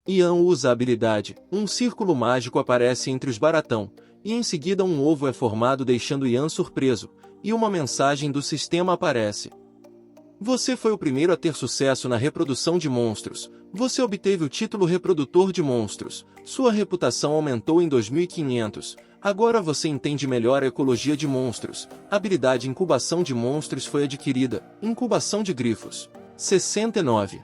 Ian usa a habilidade, um círculo mágico aparece entre os baratão, e em seguida um ovo é formado deixando Ian surpreso, e uma mensagem do sistema aparece. Você foi o primeiro a ter sucesso na reprodução de monstros. Você obteve o título Reprodutor de Monstros. Sua reputação aumentou em 2500. Agora você entende melhor a ecologia de monstros. Habilidade Incubação de Monstros foi adquirida. Incubação de Grifos. 69.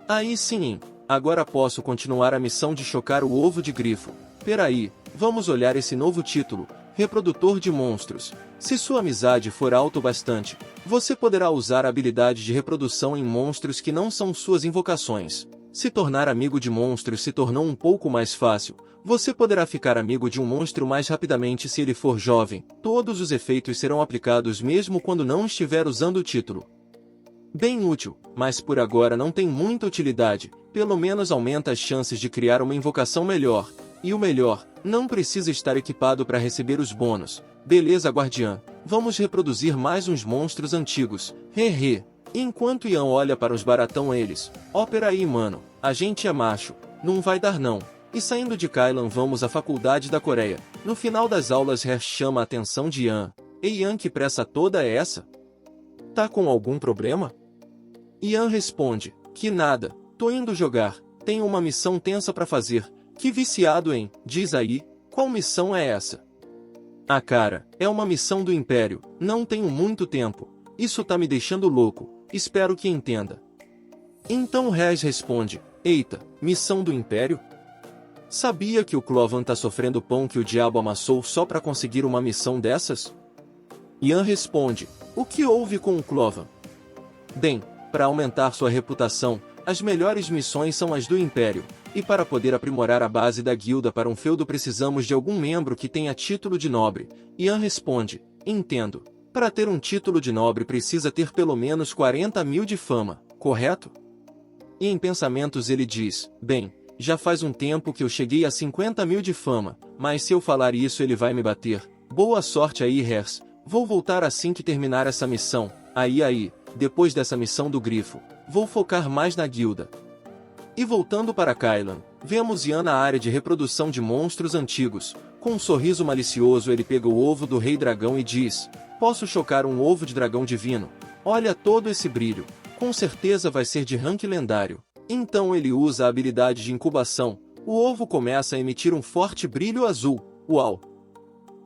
Aí sim, agora posso continuar a missão de chocar o ovo de grifo. Peraí, vamos olhar esse novo título. Reprodutor de Monstros. Se sua amizade for alta o bastante, você poderá usar a habilidade de reprodução em monstros que não são suas invocações. Se tornar amigo de monstros se tornou um pouco mais fácil. Você poderá ficar amigo de um monstro mais rapidamente se ele for jovem. Todos os efeitos serão aplicados mesmo quando não estiver usando o título. Bem útil, mas por agora não tem muita utilidade. Pelo menos aumenta as chances de criar uma invocação melhor. E o melhor, não precisa estar equipado para receber os bônus. Beleza, guardiã, vamos reproduzir mais uns monstros antigos. Hehe. Enquanto Ian olha para os baratão eles. Ó, peraí mano, a gente é macho, não vai dar não. E saindo de Kailan vamos à faculdade da Coreia. No final das aulas Hersh chama a atenção de Ian. Ei Ian, que pressa toda é essa? Tá com algum problema? Ian responde, que nada, tô indo jogar, tenho uma missão tensa para fazer. Que viciado em, diz aí, qual missão é essa? Ah cara, é uma missão do Império, não tenho muito tempo, isso tá me deixando louco, espero que entenda. Então Rez responde, eita, missão do Império? Sabia que o Clovan tá sofrendo pão que o diabo amassou só para conseguir uma missão dessas? Ian responde, o que houve com o Clovan? Bem, para aumentar sua reputação, as melhores missões são as do Império, e para poder aprimorar a base da guilda para um feudo precisamos de algum membro que tenha título de nobre. Ian responde, entendo. Para ter um título de nobre precisa ter pelo menos 40.000 de fama, correto? E em pensamentos ele diz, bem, já faz um tempo que eu cheguei a 50.000 de fama, mas se eu falar isso ele vai me bater. Boa sorte aí, Hers. Vou voltar assim que terminar essa missão. Aí, depois dessa missão do grifo, vou focar mais na guilda. E voltando para Kailan, vemos Ian na área de reprodução de monstros antigos. Com um sorriso malicioso ele pega o ovo do Rei Dragão e diz, posso chocar um ovo de dragão divino? Olha todo esse brilho, com certeza vai ser de rank lendário. Então ele usa a habilidade de incubação, o ovo começa a emitir um forte brilho azul. Uau!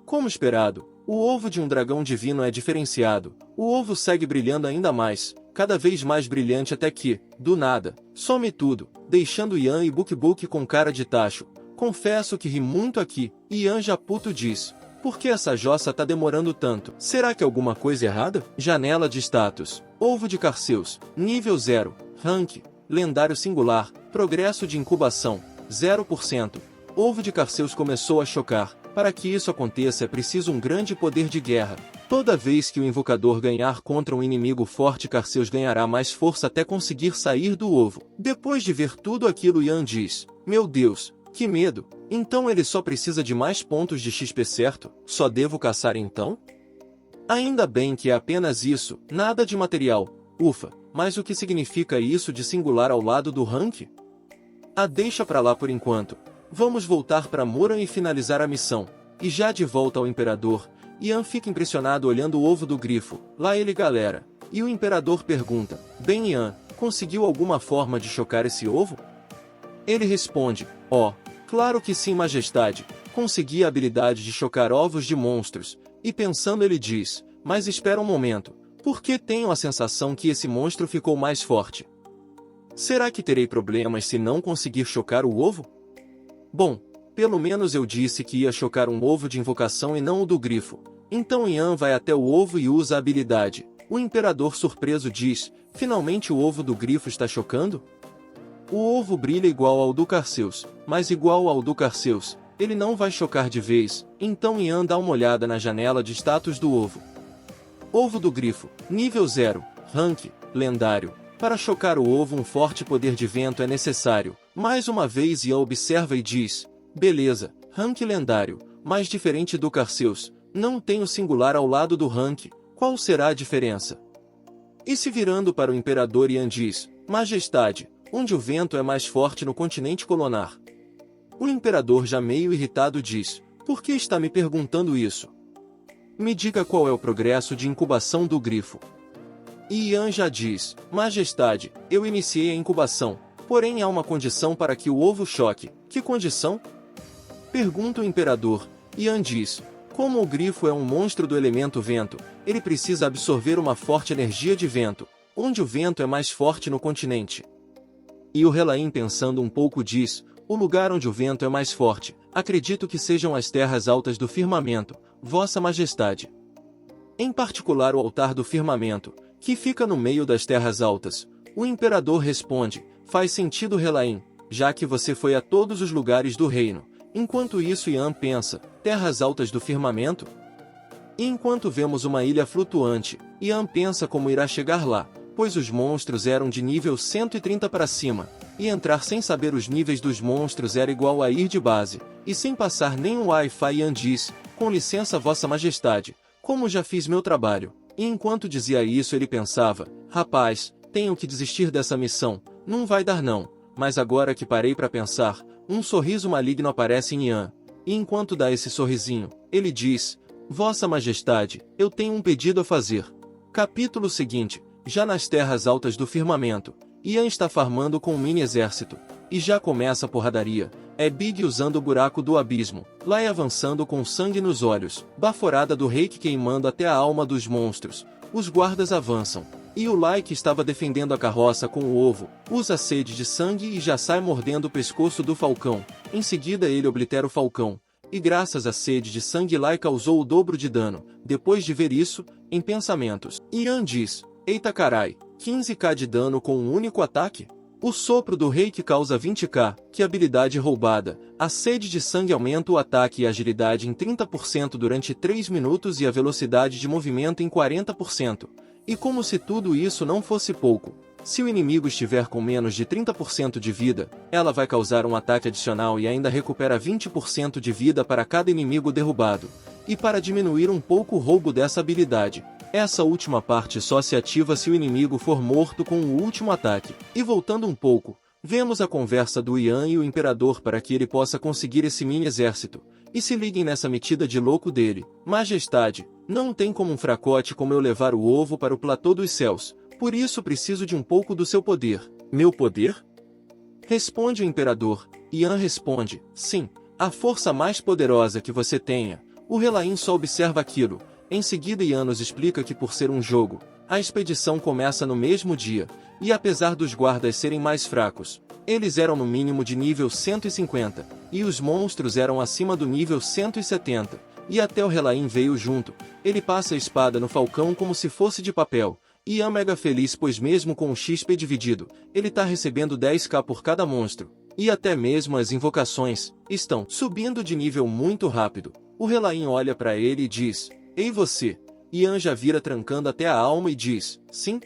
Como esperado, o ovo de um dragão divino é diferenciado, o ovo segue brilhando ainda mais, cada vez mais brilhante até que, do nada, some tudo, deixando Ian e Buk com cara de tacho. Confesso que ri muito aqui, Ian já puto diz, por que essa jossa tá demorando tanto? Será que alguma coisa errada? Janela de status, ovo de Carseus, nível 0, rank, lendário singular, progresso de incubação, 0%. Ovo de Carseus começou a chocar. Para que isso aconteça é preciso um grande poder de guerra. Toda vez que o invocador ganhar contra um inimigo forte, Carseus ganhará mais força até conseguir sair do ovo. Depois de ver tudo aquilo, Ian diz, meu Deus, que medo. Então ele só precisa de mais pontos de XP, certo? Só devo caçar então? Ainda bem que é apenas isso, nada de material. Ufa, mas o que significa isso de singular ao lado do rank? Ah, deixa pra lá por enquanto. Vamos voltar para Moran e finalizar a missão. E já de volta ao Imperador, Ian fica impressionado olhando o ovo do grifo. Lá ele galera. E o Imperador pergunta, bem Ian, conseguiu alguma forma de chocar esse ovo? Ele responde, claro que sim majestade, consegui a habilidade de chocar ovos de monstros. E pensando ele diz, mas espera um momento, porque tenho a sensação que esse monstro ficou mais forte. Será que terei problemas se não conseguir chocar o ovo? Bom, pelo menos eu disse que ia chocar um ovo de invocação e não o do grifo. Então Ian vai até o ovo e usa a habilidade. O Imperador surpreso diz, finalmente o ovo do grifo está chocando? O ovo brilha igual ao do Carseus, mas igual ao do Carseus, ele não vai chocar de vez. Então Ian dá uma olhada na janela de status do ovo. Ovo do grifo, nível 0, rank, lendário. Para chocar o ovo um forte poder de vento é necessário. Mais uma vez Ian observa e diz, beleza, rank lendário, mas diferente do Carseus, não tem o singular ao lado do rank, qual será a diferença? E se virando para o Imperador Ian diz, majestade, onde o vento é mais forte no continente colonar. O imperador, já meio irritado, diz: por que está me perguntando isso? Me diga qual é o progresso de incubação do grifo. E Yan já diz: Majestade, eu iniciei a incubação, porém há uma condição para que o ovo choque. Que condição? Pergunta o imperador. Yan diz: como o grifo é um monstro do elemento vento, ele precisa absorver uma forte energia de vento, onde o vento é mais forte no continente. E o Helaim, pensando um pouco, diz: o lugar onde o vento é mais forte, acredito que sejam as terras altas do firmamento, Vossa Majestade. Em particular o altar do firmamento, que fica no meio das terras altas. O imperador responde: faz sentido, Helaim, já que você foi a todos os lugares do reino. Enquanto isso, Yan pensa: terras altas do firmamento? E enquanto vemos uma ilha flutuante, Yan pensa como irá chegar lá, pois os monstros eram de nível 130 para cima, e entrar sem saber os níveis dos monstros era igual a ir de base, e sem passar nenhum Wi-Fi. Yan diz: com licença, Vossa Majestade, como já fiz meu trabalho. E enquanto dizia isso, ele pensava: rapaz, tenho que desistir dessa missão, não vai dar não. Mas agora que parei para pensar, um sorriso maligno aparece em Yan. E enquanto dá esse sorrisinho, ele diz: Vossa Majestade, eu tenho um pedido a fazer. Capítulo seguinte. Já nas terras altas do firmamento, Yan está farmando com um mini exército. E já começa a porradaria. É Big usando o buraco do abismo, Lai avançando com sangue nos olhos, baforada do Reiki queimando até a alma dos monstros. Os guardas avançam. E o Lai, que estava defendendo a carroça com o ovo, usa sede de sangue e já sai mordendo o pescoço do falcão. Em seguida ele oblitera o falcão. E graças à sede de sangue, Lai causou o dobro de dano. Depois de ver isso, em pensamentos, Yan diz: eita carai, 15k de dano com um único ataque? O sopro do rei que causa 20k, que habilidade roubada. A sede de sangue aumenta o ataque e a agilidade em 30% durante 3 minutos e a velocidade de movimento em 40%. E como se tudo isso não fosse pouco, se o inimigo estiver com menos de 30% de vida, ela vai causar um ataque adicional e ainda recupera 20% de vida para cada inimigo derrubado. E para diminuir um pouco o roubo dessa habilidade, essa última parte só se ativa se o inimigo for morto com o último ataque. E voltando um pouco, vemos a conversa do Yan e o imperador para que ele possa conseguir esse mini exército. E se liguem nessa metida de louco dele: Majestade, não tem como um fracote como eu levar o ovo para o platô dos céus, por isso preciso de um pouco do seu poder. Meu poder? Responde o imperador. Yan responde: sim, a força mais poderosa que você tenha. O Helaim só observa aquilo. Em seguida Yan nos explica que por ser um jogo, a expedição começa no mesmo dia, e apesar dos guardas serem mais fracos, eles eram no mínimo de nível 150, e os monstros eram acima do nível 170, e até o Helaim veio junto. Ele passa a espada no falcão como se fosse de papel, e Yan mega feliz, pois mesmo com o XP dividido, ele tá recebendo 10k por cada monstro, e até mesmo as invocações estão subindo de nível muito rápido. O Helaim olha para ele e diz: ei você! Yan já vira trancando até a alma e diz: sim?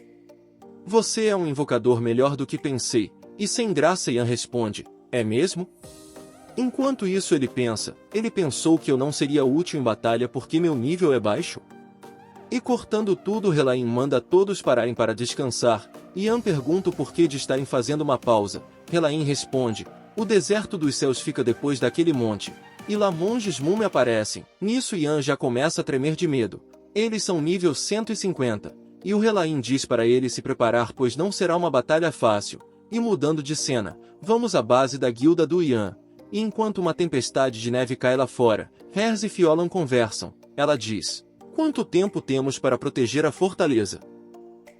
Você é um invocador melhor do que pensei. E sem graça Yan responde: é mesmo? Enquanto isso ele pensou que eu não seria útil em batalha porque meu nível é baixo? E cortando tudo, Helaim manda todos pararem para descansar. Yan pergunta o porquê de estarem fazendo uma pausa. Helaim responde: o deserto dos céus fica depois daquele monte. E lá monges múmia aparecem. Nisso Yan já começa a tremer de medo. Eles são nível 150. E o Helaim diz para ele se preparar, pois não será uma batalha fácil. E mudando de cena, vamos à base da guilda do Yan. E enquanto uma tempestade de neve cai lá fora, Herz e Fiolan conversam. Ela diz: quanto tempo temos para proteger a fortaleza?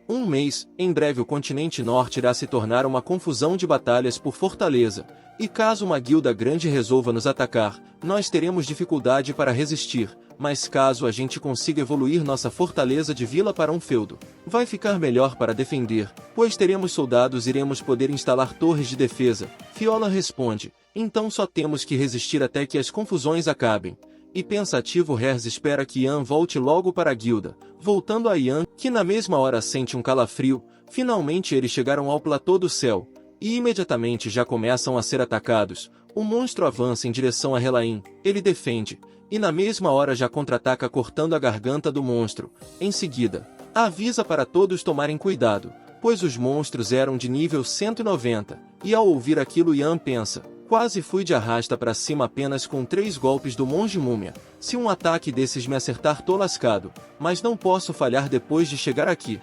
1 mês. Em breve o continente norte irá se tornar uma confusão de batalhas por fortaleza. E caso uma guilda grande resolva nos atacar, nós teremos dificuldade para resistir, mas caso a gente consiga evoluir nossa fortaleza de vila para um feudo, vai ficar melhor para defender, pois teremos soldados e iremos poder instalar torres de defesa. Fiola responde: então só temos que resistir até que as confusões acabem. E pensativo Herz espera que Yan volte logo para a guilda. Voltando a Yan, que na mesma hora sente um calafrio, finalmente eles chegaram ao platô do céu. E imediatamente já começam a ser atacados. O monstro avança em direção a Helaim, ele defende, e na mesma hora já contra-ataca cortando a garganta do monstro. Em seguida, avisa para todos tomarem cuidado, pois os monstros eram de nível 190, e ao ouvir aquilo Yan pensa, quase fui de arrasta para cima apenas com 3 golpes do monge múmia, se um ataque desses me acertar tô lascado, mas não posso falhar depois de chegar aqui.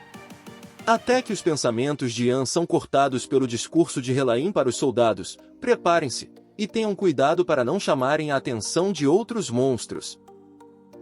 Até que os pensamentos de Yan são cortados pelo discurso de Helaim para os soldados, preparem-se, e tenham cuidado para não chamarem a atenção de outros monstros.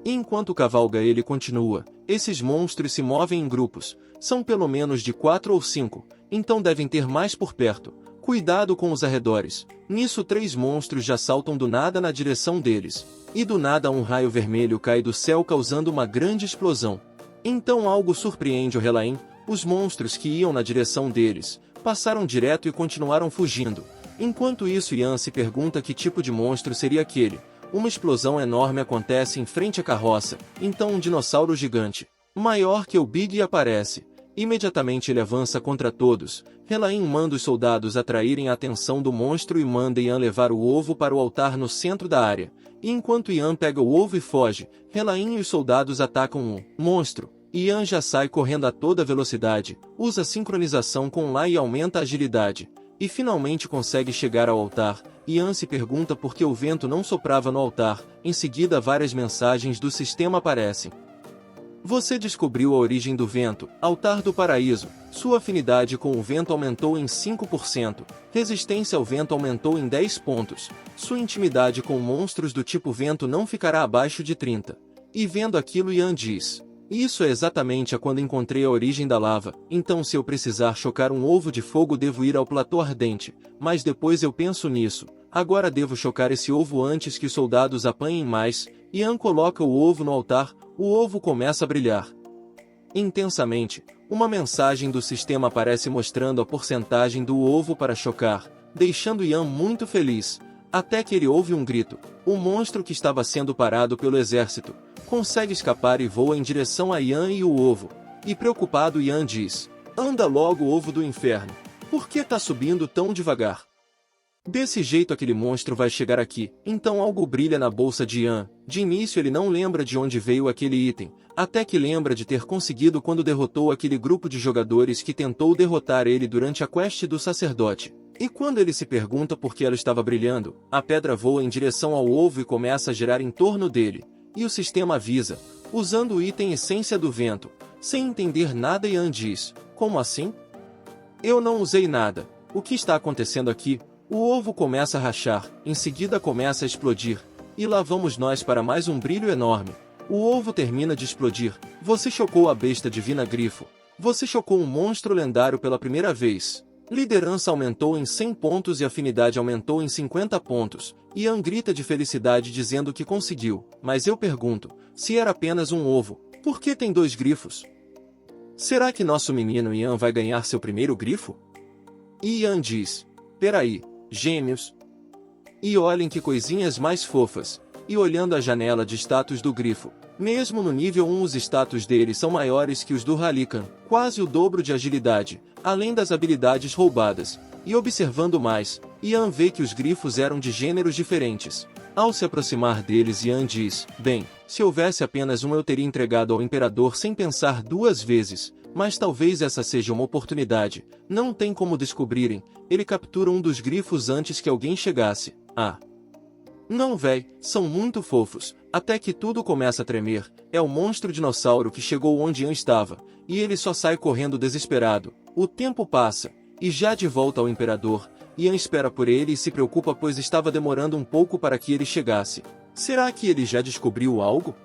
Enquanto cavalga ele continua, esses monstros se movem em grupos, são pelo menos de 4 ou 5, então devem ter mais por perto. Cuidado com os arredores. Nisso 3 monstros já saltam do nada na direção deles, e do nada um raio vermelho cai do céu causando uma grande explosão. Então algo surpreende o Helaim, os monstros que iam na direção deles, passaram direto e continuaram fugindo. Enquanto isso Yan se pergunta que tipo de monstro seria aquele. Uma explosão enorme acontece em frente à carroça, então um dinossauro gigante, maior que o Big aparece. Imediatamente ele avança contra todos. Helaim manda os soldados atraírem a atenção do monstro e manda Yan levar o ovo para o altar no centro da área. E enquanto Yan pega o ovo e foge, Helaim e os soldados atacam o monstro. Yan já sai correndo a toda velocidade, usa sincronização com Lá e aumenta a agilidade. E finalmente consegue chegar ao altar. Yan se pergunta por que o vento não soprava no altar. Em seguida várias mensagens do sistema aparecem. Você descobriu a origem do vento, altar do paraíso. Sua afinidade com o vento aumentou em 5%. Resistência ao vento aumentou em 10 pontos. Sua intimidade com monstros do tipo vento não ficará abaixo de 30. E vendo aquilo Yan diz, isso é exatamente a quando encontrei a origem da lava, então se eu precisar chocar um ovo de fogo devo ir ao platô ardente, mas depois eu penso nisso, agora devo chocar esse ovo antes que os soldados apanhem mais. Yan coloca o ovo no altar, o ovo começa a brilhar intensamente. Uma mensagem do sistema aparece mostrando a porcentagem do ovo para chocar, deixando Yan muito feliz, até que ele ouve um grito. O monstro que estava sendo parado pelo exército consegue escapar e voa em direção a Yan e o ovo. E preocupado Yan diz, anda logo ovo do inferno, por que tá subindo tão devagar? Desse jeito aquele monstro vai chegar aqui. Então algo brilha na bolsa de Yan. De início ele não lembra de onde veio aquele item, até que lembra de ter conseguido quando derrotou aquele grupo de jogadores que tentou derrotar ele durante a quest do sacerdote. E quando ele se pergunta por que ela estava brilhando, a pedra voa em direção ao ovo e começa a girar em torno dele. E o sistema avisa, usando o item Essência do Vento. Sem entender nada Yan diz, como assim? Eu não usei nada. O que está acontecendo aqui? O ovo começa a rachar, em seguida começa a explodir, e lá vamos nós para mais um brilho enorme. O ovo termina de explodir. Você chocou a besta divina Grifo. Você chocou um monstro lendário pela primeira vez. Liderança aumentou em 100 pontos e afinidade aumentou em 50 pontos. Yan grita de felicidade dizendo que conseguiu, mas eu pergunto, se era apenas um ovo, por que tem 2 grifos? Será que nosso menino Yan vai ganhar seu primeiro grifo? E Yan diz, peraí, gêmeos. E olhem que coisinhas mais fofas. E olhando a janela de status do grifo, mesmo no nível 1 os status deles são maiores que os do Halikan, quase o dobro de agilidade, além das habilidades roubadas. E observando mais, Yan vê que os grifos eram de gêneros diferentes. Ao se aproximar deles Yan diz, bem, se houvesse apenas um eu teria entregado ao imperador sem pensar 2 vezes, mas talvez essa seja uma oportunidade, não tem como descobrirem, ele captura um dos grifos antes que alguém chegasse. Ah! Não véi, são muito fofos, até que tudo começa a tremer, é o monstro dinossauro que chegou onde Yan estava, e ele só sai correndo desesperado. O tempo passa, e já de volta ao imperador, Yan espera por ele e se preocupa pois estava demorando um pouco para que ele chegasse. Será que ele já descobriu algo?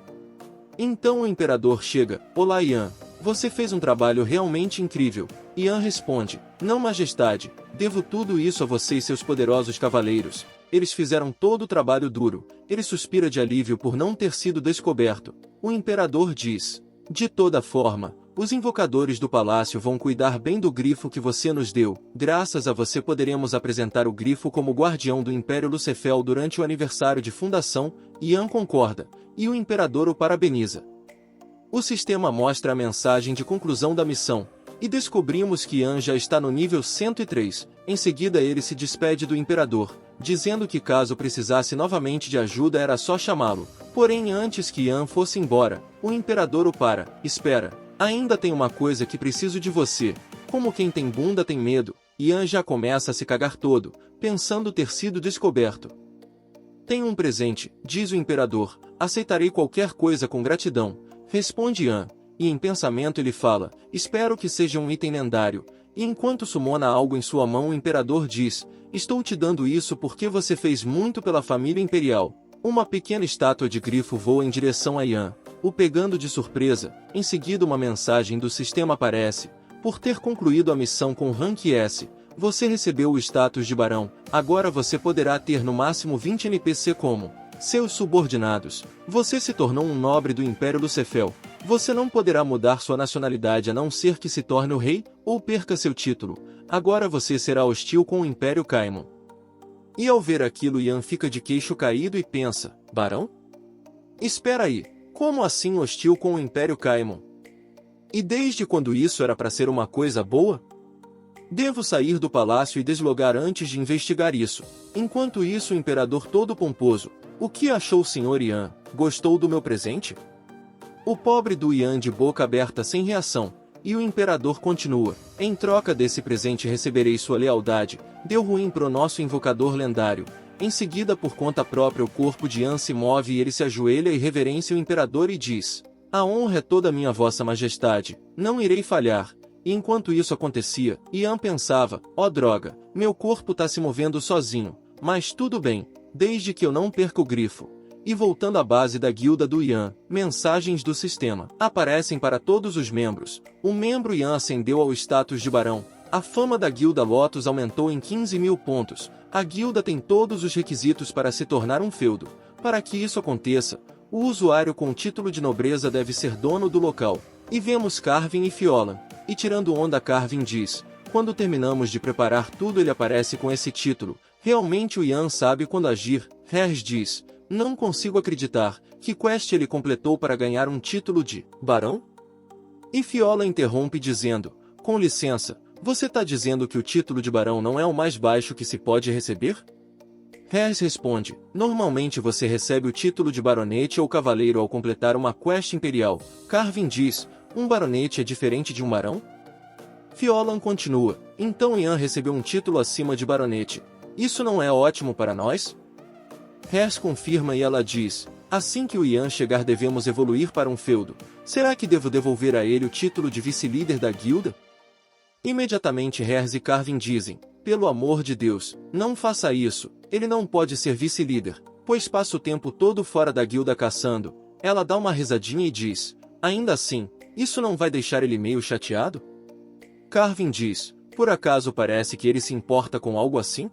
Então o imperador chega, olá Yan, você fez um trabalho realmente incrível. Yan responde, não majestade, devo tudo isso a você e seus poderosos cavaleiros. Eles fizeram todo o trabalho duro. Ele suspira de alívio por não ter sido descoberto. O imperador diz, de toda forma, os invocadores do palácio vão cuidar bem do grifo que você nos deu. Graças a você poderemos apresentar o grifo como guardião do Império Lucefel durante o aniversário de fundação. Yan concorda, e o imperador o parabeniza. O sistema mostra a mensagem de conclusão da missão, e descobrimos que Yan já está no nível 103. Em seguida ele se despede do imperador, dizendo que caso precisasse novamente de ajuda era só chamá-lo. Porém antes que Yan fosse embora, o imperador o para. Espera, ainda tem uma coisa que preciso de você. Como quem tem bunda tem medo, Ian já começa a se cagar todo, pensando ter sido descoberto. Tenho um presente, diz o imperador, aceitarei qualquer coisa com gratidão, responde Ian, e em pensamento ele fala, espero que seja um item lendário, e enquanto sumona algo em sua mão o imperador diz, estou te dando isso porque você fez muito pela família imperial. Uma pequena estátua de grifo voa em direção a Ian, o pegando de surpresa, em seguida uma mensagem do sistema aparece, por ter concluído a missão com rank S, você recebeu o status de barão, agora você poderá ter no máximo 20 NPC como seus subordinados. Você se tornou um nobre do Império Lucefel. Você não poderá mudar sua nacionalidade a não ser que se torne o rei, ou perca seu título. Agora você será hostil com o Império Caimon. E ao ver aquilo Ian fica de queixo caído e pensa, barão? Espera aí, como assim hostil com o Império Caimon? E desde quando isso era para ser uma coisa boa? Devo sair do palácio e deslogar antes de investigar isso. Enquanto isso o imperador todo pomposo, o que achou o senhor Ian? Gostou do meu presente? O pobre do Ian de boca aberta sem reação, e o imperador continua, em troca desse presente receberei sua lealdade, deu ruim pro nosso invocador lendário. Em seguida por conta própria o corpo de Ian se move e ele se ajoelha e reverencia o imperador e diz, a honra é toda minha vossa majestade, não irei falhar. E enquanto isso acontecia, Ian pensava, ó droga, meu corpo tá se movendo sozinho, mas tudo bem, desde que eu não perca o grifo. E voltando à base da guilda do Ian, mensagens do sistema aparecem para todos os membros. O membro Ian ascendeu ao status de barão. A fama da guilda Lotus aumentou em 15.000 pontos. A guilda tem todos os requisitos para se tornar um feudo. Para que isso aconteça, o usuário com título de nobreza deve ser dono do local. E vemos Carvin e Fiolan. E tirando onda Carvin diz, quando terminamos de preparar tudo ele aparece com esse título. Realmente o Ian sabe quando agir. Hers diz, não consigo acreditar, que quest ele completou para ganhar um título de barão? E Fiola interrompe dizendo, com licença, você tá dizendo que o título de barão não é o mais baixo que se pode receber? Hers responde, normalmente você recebe o título de baronete ou cavaleiro ao completar uma quest imperial. Carvin diz, um baronete é diferente de um barão? Fiolan continua, então Ian recebeu um título acima de baronete. Isso não é ótimo para nós? Hers confirma e ela diz, assim que o Ian chegar devemos evoluir para um feudo. Será que devo devolver a ele o título de vice-líder da guilda? Imediatamente Hers e Carvin dizem, pelo amor de Deus, não faça isso, ele não pode ser vice-líder, pois passa o tempo todo fora da guilda caçando. Ela dá uma risadinha e diz, ainda assim, isso não vai deixar ele meio chateado? Carvin diz, por acaso parece que ele se importa com algo assim?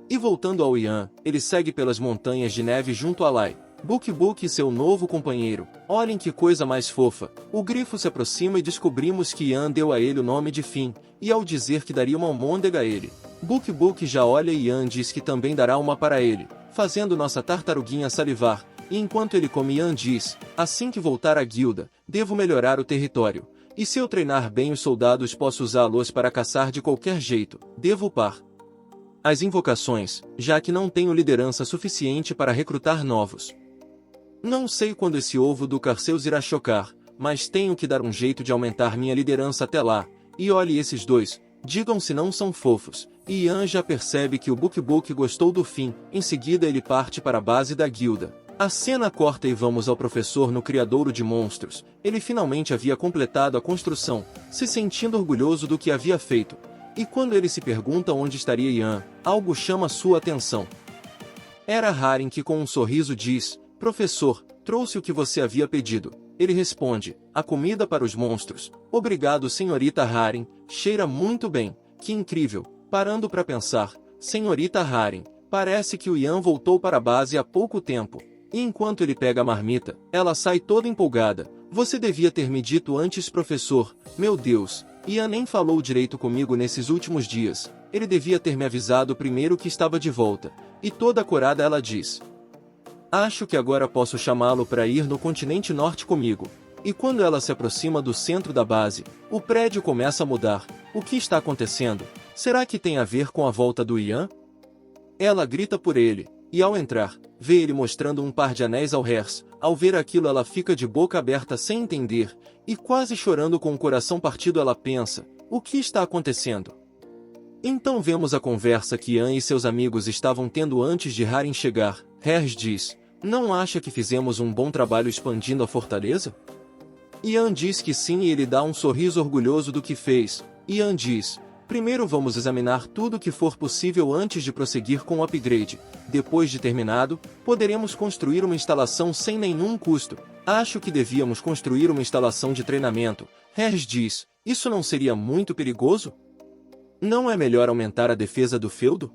E voltando ao Ian, ele segue pelas montanhas de neve junto a Lai. Buk e seu novo companheiro. Olhem que coisa mais fofa. O grifo se aproxima e descobrimos que Ian deu a ele o nome de Finn, e ao dizer que daria uma almôndega a ele. Buk já olha e Ian diz que também dará uma para ele, fazendo nossa tartaruguinha salivar. E enquanto ele come Ian diz, assim que voltar à guilda, devo melhorar o território. E se eu treinar bem os soldados posso usá-los para caçar de qualquer jeito. Devo upar as invocações, já que não tenho liderança suficiente para recrutar novos. Não sei quando esse ovo do Carceus irá chocar, mas tenho que dar um jeito de aumentar minha liderança até lá. E olhe esses dois, digam se não são fofos. E Ian já percebe que o Buk gostou do fim, em seguida ele parte para a base da guilda. A cena corta e vamos ao professor no criadouro de monstros. Ele finalmente havia completado a construção, se sentindo orgulhoso do que havia feito. E quando ele se pergunta onde estaria Ian, algo chama sua atenção. Era Harin que com um sorriso diz, professor, trouxe o que você havia pedido. Ele responde, a comida para os monstros. Obrigado senhorita Harin, cheira muito bem, que incrível. Parando para pensar, senhorita Harin, parece que o Ian voltou para a base há pouco tempo. E enquanto ele pega a marmita, ela sai toda empolgada. Você devia ter me dito antes professor, meu Deus. Ian nem falou direito comigo nesses últimos dias, ele devia ter me avisado primeiro que estava de volta. E toda corada ela diz, acho que agora posso chamá-lo para ir no continente norte comigo. E quando ela se aproxima do centro da base, o prédio começa a mudar. O que está acontecendo? Será que tem a ver com a volta do Ian? Ela grita por ele, e ao entrar, vê ele mostrando um par de anéis ao Hers. Ao ver aquilo ela fica de boca aberta sem entender, e quase chorando com o coração partido ela pensa, O que está acontecendo? Então vemos a conversa que Ian e seus amigos estavam tendo antes de Haren chegar. Hers diz, não acha que fizemos um bom trabalho expandindo a fortaleza? Ian diz que sim e ele dá um sorriso orgulhoso do que fez. Ian diz, primeiro vamos examinar tudo o que for possível antes de prosseguir com o upgrade. Depois de terminado, poderemos construir uma instalação sem nenhum custo. Acho que devíamos construir uma instalação de treinamento. Hers diz, isso não seria muito perigoso? Não é melhor aumentar a defesa do feudo?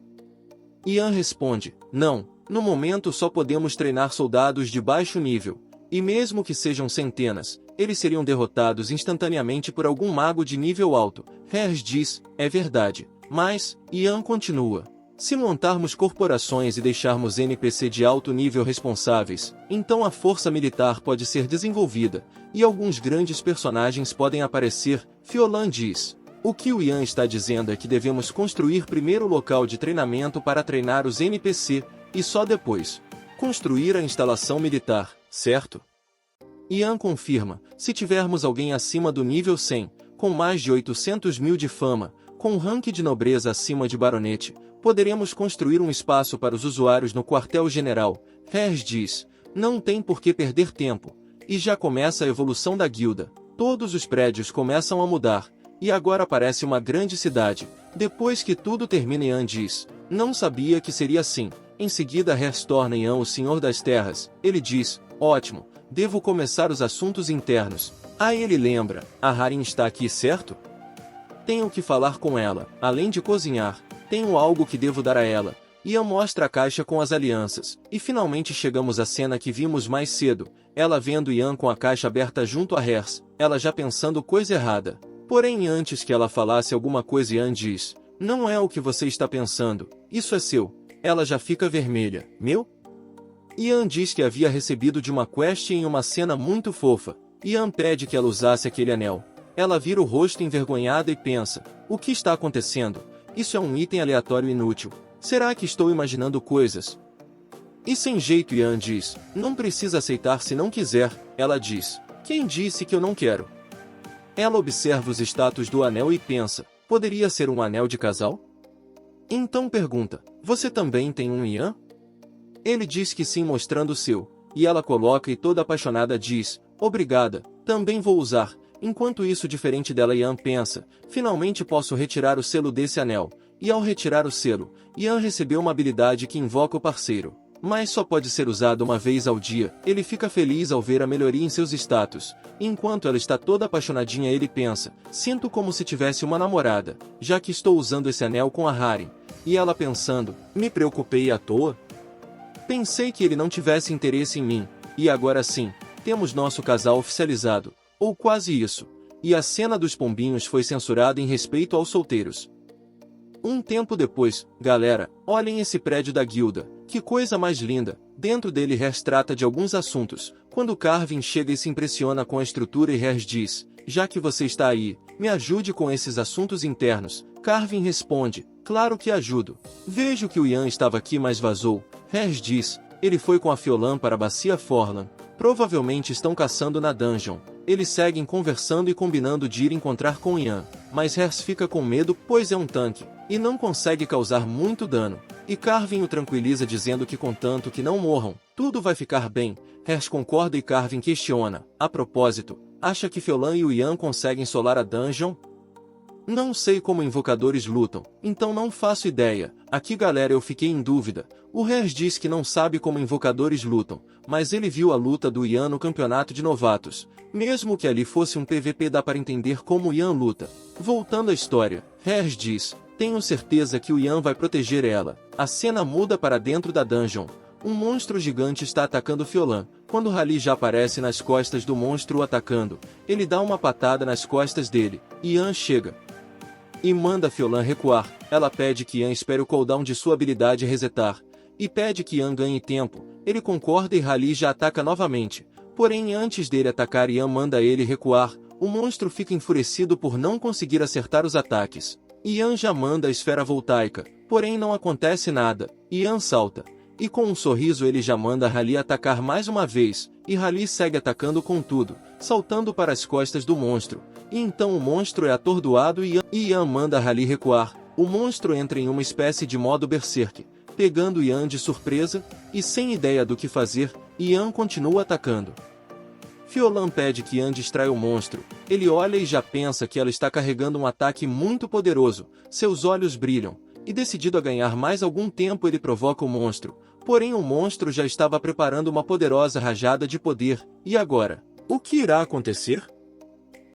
Ian responde, não, no momento só podemos treinar soldados de baixo nível, e mesmo que sejam centenas, eles seriam derrotados instantaneamente por algum mago de nível alto. Hers diz, é verdade, mas, Ian continua, se montarmos corporações e deixarmos NPC de alto nível responsáveis, então a força militar pode ser desenvolvida, e alguns grandes personagens podem aparecer. Fiolan diz, o que o Ian está dizendo é que devemos construir primeiro o local de treinamento para treinar os NPC, e só depois construir a instalação militar, certo? Ian confirma, se tivermos alguém acima do nível 100, com mais de 800 mil de fama, com um rank de nobreza acima de baronete, poderemos construir um espaço para os usuários no quartel-general. Hers diz, não tem por que perder tempo, e já começa a evolução da guilda. Todos os prédios começam a mudar, e agora parece uma grande cidade. Depois que tudo termina, Ian diz, não sabia que seria assim. Em seguida Hers torna Ian o senhor das terras. Ele diz, ótimo, devo começar os assuntos internos. Aí ele lembra, a Haren está aqui, certo? Tenho que falar com ela, além de cozinhar, tenho algo que devo dar a ela. Ian mostra a caixa com as alianças, e finalmente chegamos à cena que vimos mais cedo, ela vendo Ian com a caixa aberta junto a Hers, ela já pensando coisa errada. Porém antes que ela falasse alguma coisa Ian diz, não é o que você está pensando, isso é seu. Ela já fica vermelha, meu? Ian diz que havia recebido de uma quest em uma cena muito fofa. Ian pede que ela usasse aquele anel. Ela vira o rosto envergonhada e pensa, o que está acontecendo? Isso é um item aleatório inútil. Será que estou imaginando coisas? E sem jeito Ian diz, não precisa aceitar se não quiser. Ela diz, quem disse que eu não quero? Ela observa os status do anel e pensa, poderia ser um anel de casal? Então pergunta, você também tem um Ian? Ele diz que sim mostrando o seu, e ela coloca e toda apaixonada diz, obrigada, também vou usar. Enquanto isso diferente dela Ian pensa, finalmente posso retirar o selo desse anel, e ao retirar o selo, Ian recebeu uma habilidade que invoca o parceiro. Mas só pode ser usado uma vez ao dia. Ele fica feliz ao ver a melhoria em seus status. Enquanto ela está toda apaixonadinha ele pensa, sinto como se tivesse uma namorada, já que estou usando esse anel com a Haren. E ela pensando, me preocupei à toa? Pensei que ele não tivesse interesse em mim, e agora sim, temos nosso casal oficializado, ou quase isso. E a cena dos pombinhos foi censurada em respeito aos solteiros. Um tempo depois, galera, olhem esse prédio da guilda, que coisa mais linda. Dentro dele Hers trata de alguns assuntos. Quando Carvin chega e se impressiona com a estrutura e Hers diz, já que você está aí, me ajude com esses assuntos internos. Carvin responde, claro que ajudo. Vejo que o Ian estava aqui mas vazou. Hers diz, ele foi com a Fiolan para a Bacia Forlan. Provavelmente estão caçando na dungeon. Eles seguem conversando e combinando de ir encontrar com Ian, mas Hers fica com medo pois é um tanque, e não consegue causar muito dano. E Carvin o tranquiliza dizendo que contanto que não morram, tudo vai ficar bem. Hers concorda e Carvin questiona, a propósito, acha que Fiolan e o Ian conseguem solar a dungeon? Não sei como invocadores lutam, então não faço ideia. Aqui galera eu fiquei em dúvida. O Hers diz que não sabe como invocadores lutam, mas ele viu a luta do Ian no campeonato de novatos. Mesmo que ali fosse um PVP dá para entender como o Ian luta. Voltando à história, Hers diz, tenho certeza que o Ian vai proteger ela. A cena muda para dentro da dungeon. Um monstro gigante está atacando Fiolan. Quando Rally já aparece nas costas do monstro o atacando, ele dá uma patada nas costas dele. Ian chega e manda Fiolan recuar. Ela pede que Ian espere o cooldown de sua habilidade resetar, e pede que Ian ganhe tempo. Ele concorda e Rally já ataca novamente. Porém antes dele atacar Ian manda ele recuar. O monstro fica enfurecido por não conseguir acertar os ataques. Ian já manda a esfera voltaica, porém não acontece nada. Ian salta, e com um sorriso ele já manda Rally atacar mais uma vez, e Rally segue atacando com tudo, saltando para as costas do monstro. E então o monstro é atordoado e Ian manda Rally recuar. O monstro entra em uma espécie de modo berserk, pegando Ian de surpresa, e sem ideia do que fazer, Ian continua atacando. Fiolan pede que Ian distraia o monstro. Ele olha e já pensa que ela está carregando um ataque muito poderoso, seus olhos brilham, e decidido a ganhar mais algum tempo ele provoca o monstro. Porém o monstro já estava preparando uma poderosa rajada de poder, e agora? O que irá acontecer?